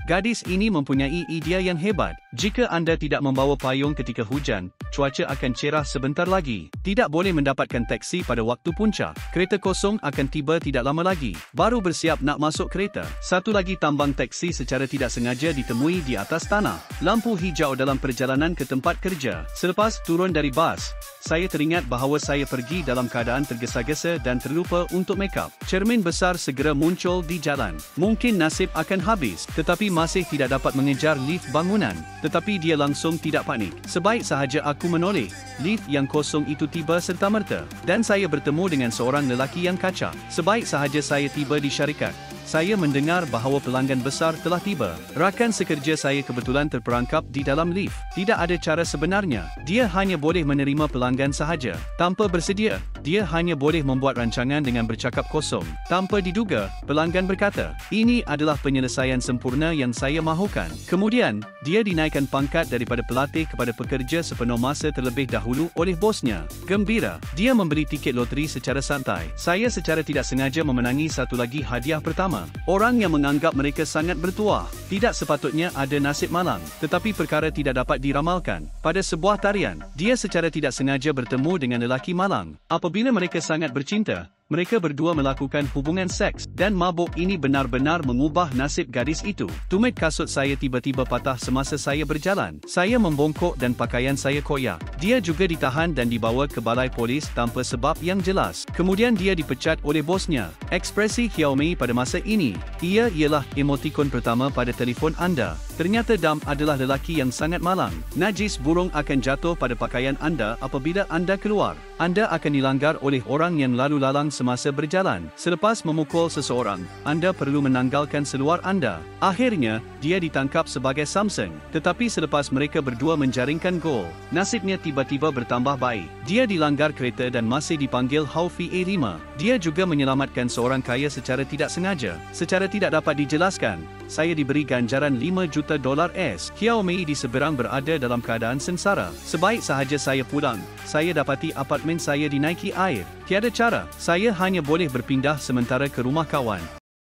Gadis ini mempunyai idea yang hebat. Jika anda tidak membawa payung ketika hujan, cuaca akan cerah sebentar lagi. Tidak boleh mendapatkan teksi pada waktu puncak. Kereta kosong akan tiba tidak lama lagi. Baru bersiap nak masuk kereta. Satu lagi tambang teksi secara tidak sengaja ditemui di atas tanah. Lampu hijau dalam perjalanan ke tempat kerja. Selepas turun dari bas, saya teringat bahawa saya pergi dalam keadaan tergesa-gesa dan terlupa untuk make up. Cermin besar segera muncul di jalan. Mungkin nasib akan habis, tetapi masih tidak dapat mengejar lift bangunan. Tetapi dia langsung tidak panik. Sebaik sahaja aku menoleh, lift yang kosong itu tiba serta-merta. Dan saya bertemu dengan seorang lelaki yang kacak. Sebaik sahaja saya tiba di syarikat, saya mendengar bahawa pelanggan besar telah tiba. Rakan sekerja saya kebetulan terperangkap di dalam lift. Tidak ada cara sebenarnya. Dia hanya boleh menerima pelanggan sahaja. Tanpa bersedia, dia hanya boleh membuat rancangan dengan bercakap kosong. Tanpa diduga, pelanggan berkata, "Ini adalah penyelesaian sempurna yang saya mahukan." Kemudian, dia dinaikkan pangkat daripada pelatih kepada pekerja sepenuh masa terlebih dahulu oleh bosnya. Gembira, dia membeli tiket loteri secara santai. Saya secara tidak sengaja memenangi satu lagi hadiah pertama. Orang yang menganggap mereka sangat bertuah, tidak sepatutnya ada nasib malang. Tetapi perkara tidak dapat diramalkan. Pada sebuah tarian, dia secara tidak sengaja bertemu dengan lelaki malang. Apabila mereka sangat bercinta, mereka berdua melakukan hubungan seks, dan mabuk ini benar-benar mengubah nasib gadis itu. Tumit kasut saya tiba-tiba patah semasa saya berjalan. Saya membongkok dan pakaian saya koyak. Dia juga ditahan dan dibawa ke balai polis tanpa sebab yang jelas. Kemudian dia dipecat oleh bosnya. Ekspresi Xiaomi pada masa ini, ia ialah emotikon pertama pada telefon anda. Ternyata Dam adalah lelaki yang sangat malang. Najis burung akan jatuh pada pakaian anda apabila anda keluar. Anda akan dilanggar oleh orang yang lalu lalang semasa berjalan. Selepas memukul seseorang, anda perlu menanggalkan seluar anda. Akhirnya, dia ditangkap sebagai Samsung. Tetapi selepas mereka berdua menjaringkan gol, nasibnya tiba-tiba bertambah baik. Dia dilanggar kereta dan masih dipanggil Haufi A5. Dia juga menyelamatkan seorang kaya secara tidak sengaja. Secara tidak dapat dijelaskan, saya diberi ganjaran $5 juta. Xiaomi di seberang berada dalam keadaan sengsara. Sebaik sahaja saya pulang, saya dapati apartmen saya dinaiki air. Tiada cara, saya hanya boleh berpindah sementara ke rumah kawan.